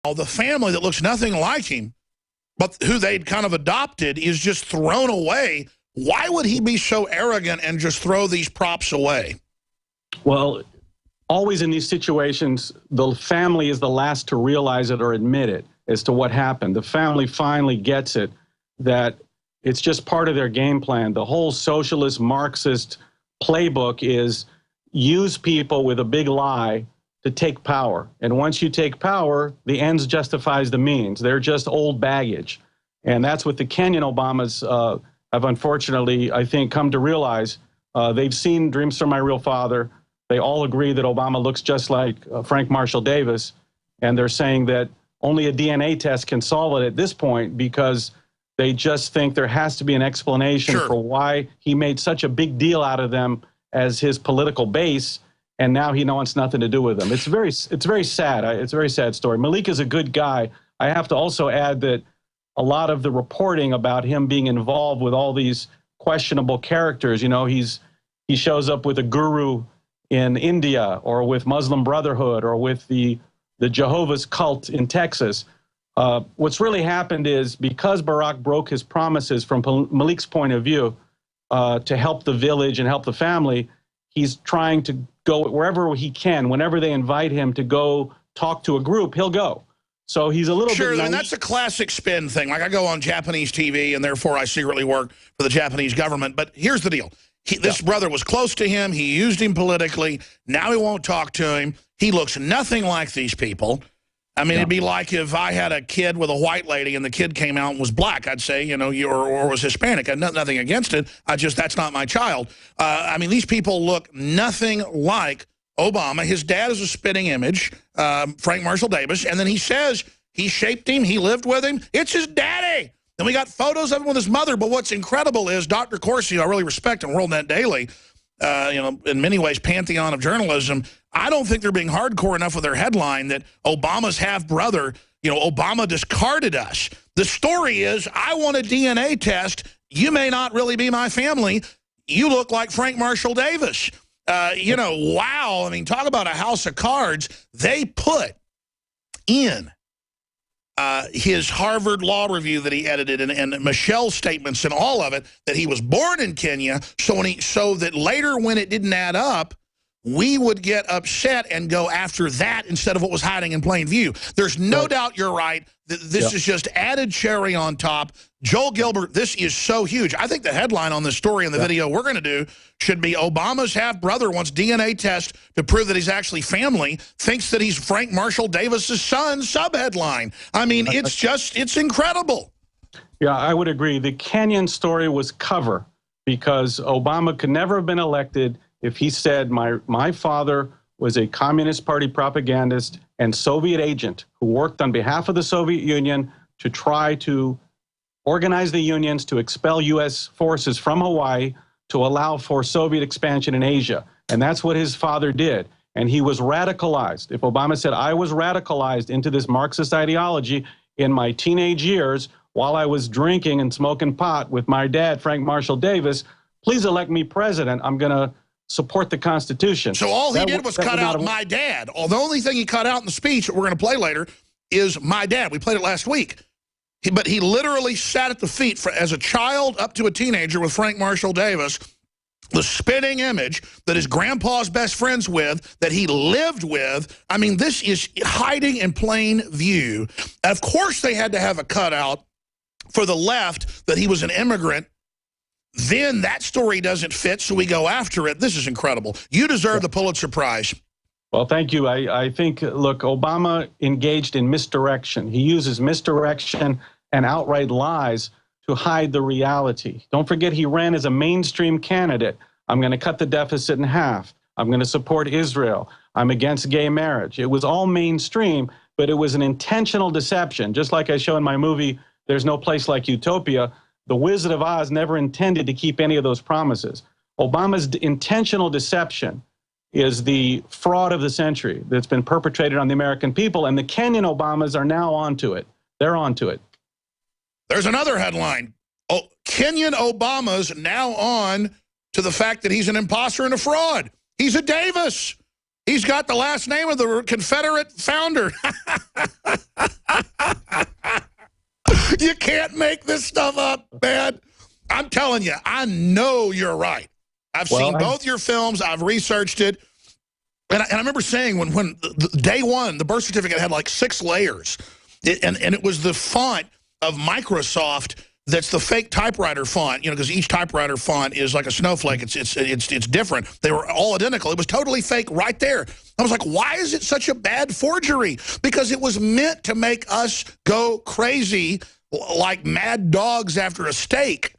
the family that looks nothing like him, but who they'd kind of adopted, is just thrown away. Why would he be so arrogant and just throw these props away? Well, always in these situations, the family is the last to realize it or admit it as to what happened. The family finally gets it, that it's just part of their game plan. The whole socialist Marxist playbook is use people with a big lie to take power. And once you take power, the ends justifies the means. They're just old baggage. And that's what the Kenyan Obamas have unfortunately, I think, come to realize. They've seen Dreams from My Real Father. They all agree that Obama looks just like Frank Marshall Davis. And they're saying that only a DNA test can solve it at this point, because they just think there has to be an explanation for why he made such a big deal out of them as his political base, and now he wants nothing to do with them. It's very sad. It's a very sad story. Malik is a good guy. I have to also add that a lot of the reporting about him being involved with all these questionable characters, you know, he shows up with a guru in India, or with Muslim Brotherhood, or with the Jehovah's cult in Texas. What's really happened is, because Barack broke his promises from Malik's point of view to help the village and help the family, he's trying to go wherever he can. Whenever they invite him to go talk to a group, he'll go. So he's a little bit naive. And that's a classic spin thing. Like, I go on Japanese TV, and therefore I secretly work for the Japanese government. But here's the deal. This brother was close to him. He used him politically. Now he won't talk to him. He looks nothing like these people. I mean, it'd be like if I had a kid with a white lady and the kid came out and was black. I'd say, you know, or was Hispanic. I'd nothing against it. That's not my child. I mean, these people look nothing like Obama. His dad is a spitting image, Frank Marshall Davis. And then he says he shaped him. He lived with him. It's his daddy. And we got photos of him with his mother. But what's incredible is Dr. Corsi, I really respect on WorldNet Daily, you know, in many ways, pantheon of journalism. I don't think they're being hardcore enough with their headline that Obama's half-brother, you know, Obama discarded us. The story is, I want a DNA test. You may not really be my family. You look like Frank Marshall Davis. You know, wow. I mean, talk about a house of cards. They put in his Harvard Law Review that he edited, and Michelle's statements and all of it, that he was born in Kenya, so that later when it didn't add up, we would get upset and go after that instead of what was hiding in plain view. There's no doubt you're right. This is just added cherry on top. Joel Gilbert, this is so huge. I think the headline on this story in the video we're going to do should be, Obama's half-brother wants DNA test to prove that he's actually family, thinks that he's Frank Marshall Davis's son, subheadline. I mean, it's incredible. Yeah, I would agree. The Kenyan story was cover, because Obama could never have been elected if he said, my father was a Communist Party propagandist and Soviet agent who worked on behalf of the Soviet Union to try to organize the unions to expel U.S. forces from Hawaii to allow for Soviet expansion in Asia. And that's what his father did. And he was radicalized. If Obama said, I was radicalized into this Marxist ideology in my teenage years while I was drinking and smoking pot with my dad, Frank Marshall Davis, please elect me president. I'm going to support the Constitution. So all he did was cut out my dad. The only thing he cut out in the speech that we're going to play later is my dad. We played it last week. But he literally sat at the feet as a child up to a teenager with Frank Marshall Davis, the spitting image that his grandpa's best friends with, that he lived with. I mean, this is hiding in plain view. Of course they had to have a cutout for the left that he was an immigrant. Then that story doesn't fit, so we go after it. This is incredible. You deserve the Pulitzer Prize. Well, thank you. I think, look, Obama engaged in misdirection. He uses misdirection and outright lies to hide the reality. Don't forget, he ran as a mainstream candidate. I'm going to cut the deficit in half. I'm going to support Israel. I'm against gay marriage. It was all mainstream, but it was an intentional deception. Just like I show in my movie, There's No Place Like Utopia, the Wizard of Oz never intended to keep any of those promises. Obama's intentional deception is the fraud of the century that's been perpetrated on the American people, and the Kenyan Obamas are now onto it. They're onto it. There's another headline. Kenyan Obama's now on to the fact that he's an imposter and a fraud. He's a Davis. He's got the last name of the Confederate founder. You can't make this stuff up, man. I'm telling you, I know you're right. I've seen both your films. I've researched it. And I remember saying when day one, the birth certificate had like 6 layers. And it was the font of Microsoft that's the fake typewriter font, you know, because each typewriter font is like a snowflake. It's different. They were all identical. It was totally fake right there. I was like, why is it such a bad forgery? Because it was meant to make us go crazy like mad dogs after a steak.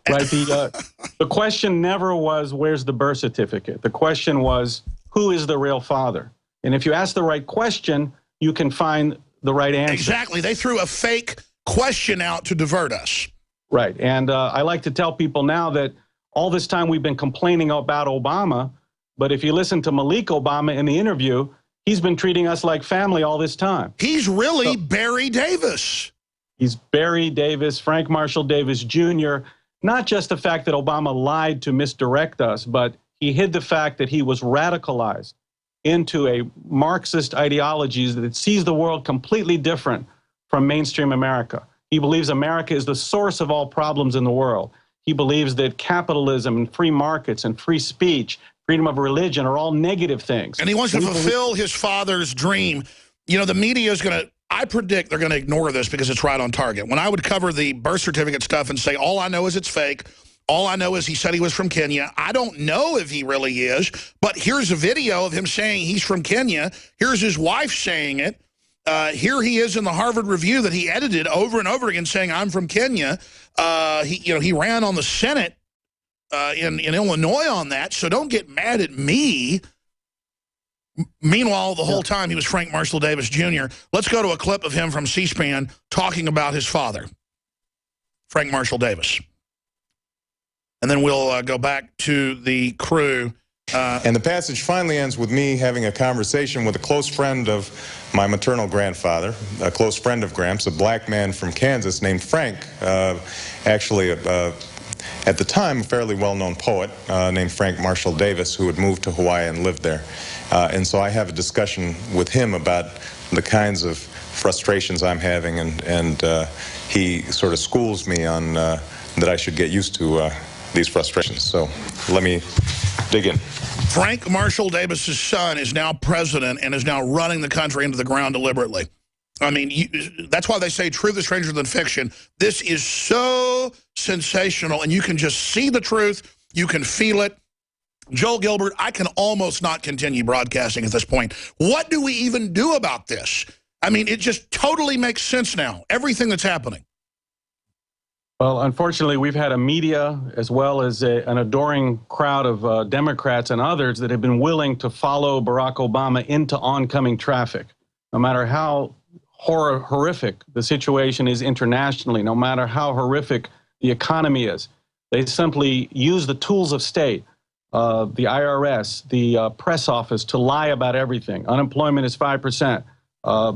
Right. The question never was, where's the birth certificate? The question was, who is the real father? And if you ask the right question, you can find the right answer. Exactly. They threw a fake question out to divert us. Right. And I like to tell people now that all this time we've been complaining about Obama, but if you listen to Malik Obama in the interview, he's been treating us like family all this time. He's really Barry Davis. He's Barry Davis, Frank Marshall Davis Jr., not just the fact that Obama lied to misdirect us, but he hid the fact that he was radicalized into a Marxist ideology that sees the world completely different from mainstream America. He believes America is the source of all problems in the world. He believes that capitalism and free markets and free speech, freedom of religion are all negative things. And he wants to fulfill his father's dream. You know, the media is going to, I predict they're going to ignore this because it's right on target. When I would cover the birth certificate stuff and say, all I know is it's fake, all I know is he said he was from Kenya. I don't know if he really is, but here's a video of him saying he's from Kenya. Here's his wife saying it. Here he is in the Harvard Review that he edited over and over again saying, I'm from Kenya. He ran on the Senate in Illinois on that, so don't get mad at me. Meanwhile, the whole time he was Frank Marshall Davis Jr. Let's go to a clip of him from C-SPAN talking about his father, Frank Marshall Davis. And then we'll go back to the crew. And the passage finally ends with me having a conversation with a close friend of my maternal grandfather, a close friend of Gramps, a black man from Kansas named Frank, actually at the time a fairly well-known poet named Frank Marshall Davis, who had moved to Hawaii and lived there. And so I have a discussion with him about the kinds of frustrations I'm having, and he sort of schools me on that I should get used to these frustrations. So let me dig in. Frank Marshall Davis's son is now president and is now running the country into the ground deliberately. I mean, that's why they say truth is stranger than fiction. This is so sensational, and you can just see the truth. You can feel it. Joel Gilbert, I can almost not continue broadcasting at this point. What do we even do about this? I mean, it just totally makes sense now, everything that's happening. Well, unfortunately, we've had a media as well as an adoring crowd of Democrats and others that have been willing to follow Barack Obama into oncoming traffic. No matter how horrific the situation is internationally, no matter how horrific the economy is, they simply use the tools of state, the IRS, the press office, to lie about everything. Unemployment is 5%.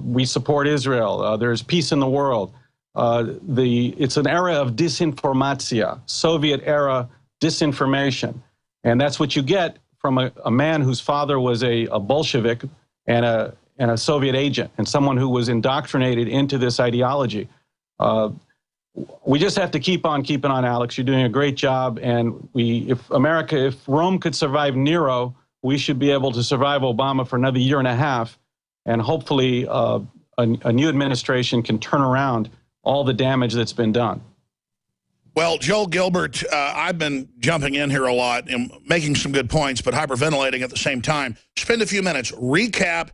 We support Israel. There's peace in the world. It's an era of disinformatia, Soviet-era disinformation. And that's what you get from a man whose father was a Bolshevik and a Soviet agent, and someone who was indoctrinated into this ideology. We just have to keep on keeping on, Alex. You're doing a great job. And if Rome could survive Nero, we should be able to survive Obama for another year and a half. And hopefully a new administration can turn around all the damage that's been done. Well, Joel Gilbert, I've been jumping in here a lot and making some good points, but hyperventilating at the same time. Spend a few minutes, recap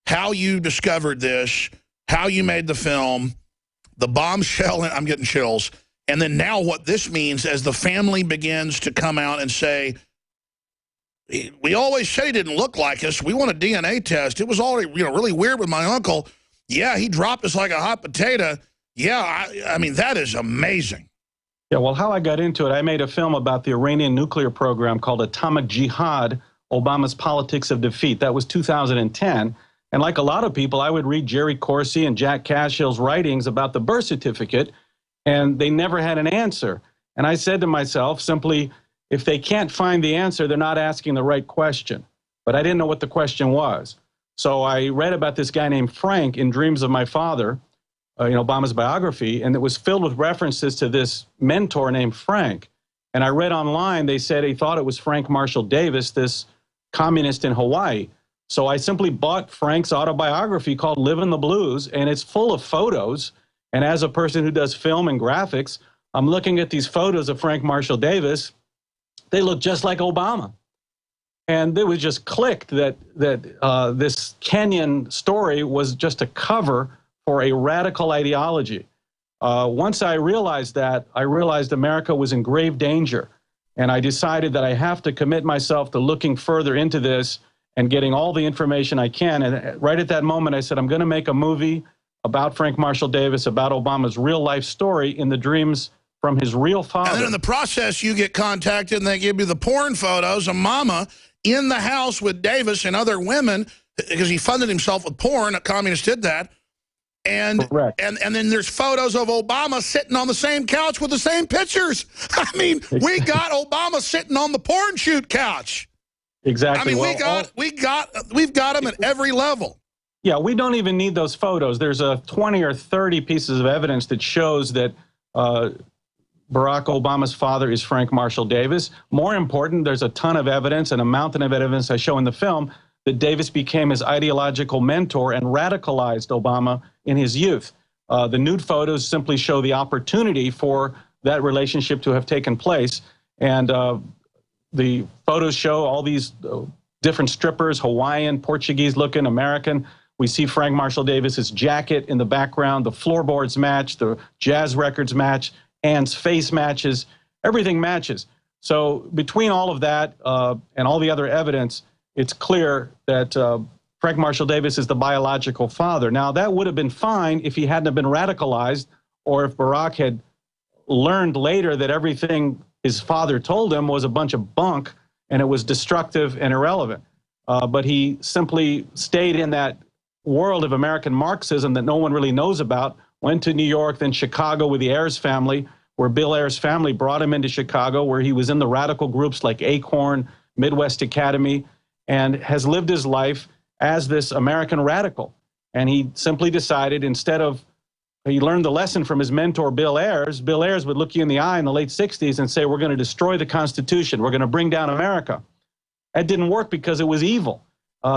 how you discovered this, how you made the film, the bombshell, and I'm getting chills, and then now what this means as the family begins to come out and say, we always said he didn't look like us. We want a DNA test. It was already really weird with my uncle. Yeah, he dropped us like a hot potato. Yeah, I mean, that is amazing. Yeah, well, how I got into it, I made a film about the Iranian nuclear program called Atomic Jihad, Obama's Politics of Defeat. That was 2010. And like a lot of people, I would read Jerry Corsi and Jack Cashill's writings about the birth certificate, and they never had an answer. And I said to myself simply, if they can't find the answer, they're not asking the right question. but I didn't know what the question was. So I read about this guy named Frank in Dreams of My Father, in Obama's biography, and it was filled with references to this mentor named Frank. And I read online, they said he thought it was Frank Marshall Davis, this communist in Hawaii. So I simply bought Frank's autobiography called Livin' the Blues, and it's full of photos. And as a person who does film and graphics, I'm looking at these photos of Frank Marshall Davis. They look just like Obama. And it was just clicked that this Kenyan story was just a cover for a radical ideology. Once I realized that, I realized America was in grave danger. And I decided that I have to commit myself to looking further into this and getting all the information I can. And right at that moment, I said, I'm going to make a movie about Frank Marshall Davis, about Obama's real life story in the dreams from his real father. And then in the process, you get contacted and they give you the porn photos of Mama in the house with Davis and other women because he funded himself with porn. A communist did that. And, and then there's photos of Obama sitting on the same couch with the same pictures. I mean, we got Obama sitting on the porn shoot couch. Exactly. I mean, well, we've got him at every level. Yeah, we don't even need those photos. There's 20 or 30 pieces of evidence that shows that Barack Obama's father is Frank Marshall Davis. More important, there's a ton of evidence and a mountain of evidence I show in the film that Davis became his ideological mentor and radicalized Obama in his youth. The nude photos simply show the opportunity for that relationship to have taken place. And the photos show all these different strippers, Hawaiian, Portuguese-looking, American. We see Frank Marshall Davis's jacket in the background, the floorboards match, the jazz records match, Anne's face matches, everything matches. So between all of that and all the other evidence, it's clear that Frank Marshall Davis is the biological father. Now, that would have been fine if he hadn't been radicalized or if Barack had learned later that everything his father told him was a bunch of bunk and it was destructive and irrelevant. But he simply stayed in that world of American Marxism that no one really knows about, went to New York, then Chicago with the Ayers family, where Bill Ayers' family brought him into Chicago, where he was in the radical groups like Acorn, Midwest Academy, and has lived his life as this American radical. And he simply decided, instead of, he learned the lesson from his mentor, Bill Ayers. Bill Ayers would look you in the eye in the late 60s and say, we're going to destroy the Constitution. We're going to bring down America. That didn't work because it was evil.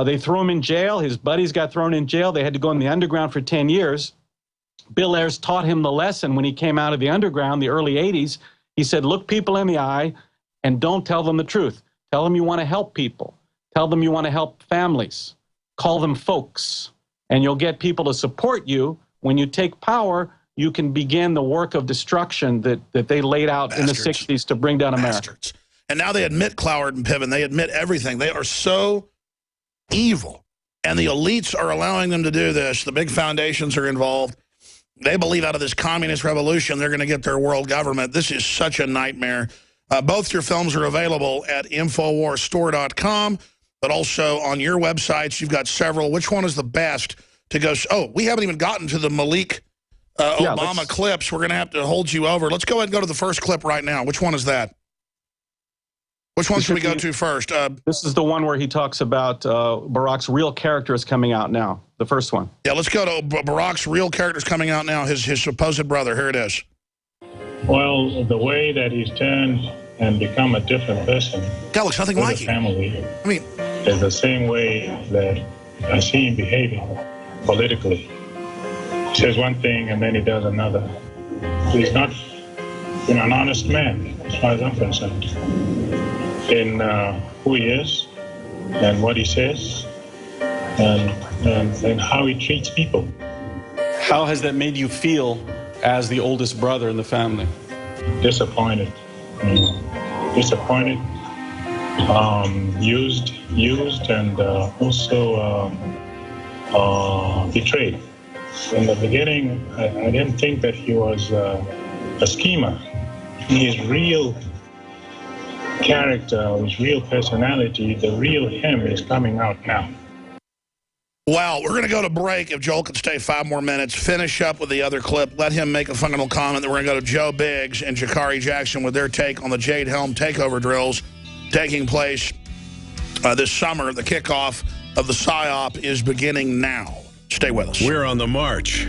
They threw him in jail. His buddies got thrown in jail. They had to go in the underground for 10 years. Bill Ayers taught him the lesson when he came out of the underground, the early 80s. He said, look people in the eye and don't tell them the truth. Tell them you want to help people. Tell them you want to help families. Call them folks. And you'll get people to support you. When you take power, you can begin the work of destruction that they laid out in the 60s to bring down America. And now they admit Cloward and Piven. They admit everything. They are so evil. And the elites are allowing them to do this. The big foundations are involved. They believe out of this communist revolution, they're going to get their world government. This is such a nightmare. Both your films are available at InfoWarsStore.com, but also on your websites. You've got several. Which one is the best to go? Oh, we haven't even gotten to the Malik Obama clips. We're going to have to hold you over. Let's go ahead and go to the first clip right now. Which one is that? Which one should we go to first? This is the one where he talks about Barack's real character is coming out now, the first one. Yeah, let's go to Barack's real character is coming out now, his supposed brother. Here it is. Well, the way that he's turned and become a different person. That looks nothing like him. Family. I mean, is the same way that I see him behaving politically. He says one thing and then he does another. He's not, an honest man, as far as I'm concerned, in who he is and what he says and how he treats people. How has that made you feel as the oldest brother in the family? Disappointed. Disappointed. Used and also betrayed. In the beginning, I didn't think that he was a schemer. His real character, his real personality, the real him is coming out now. Wow, we're going to go to break. If Joel could stay 5 more minutes, finish up with the other clip, let him make a fundamental comment. Then we're going to go to Joe Biggs and Jakari Jackson with their take on the Jade Helm takeover drills taking place this summer. The kickoff of the PSYOP is beginning now. Stay with us. We're on the march.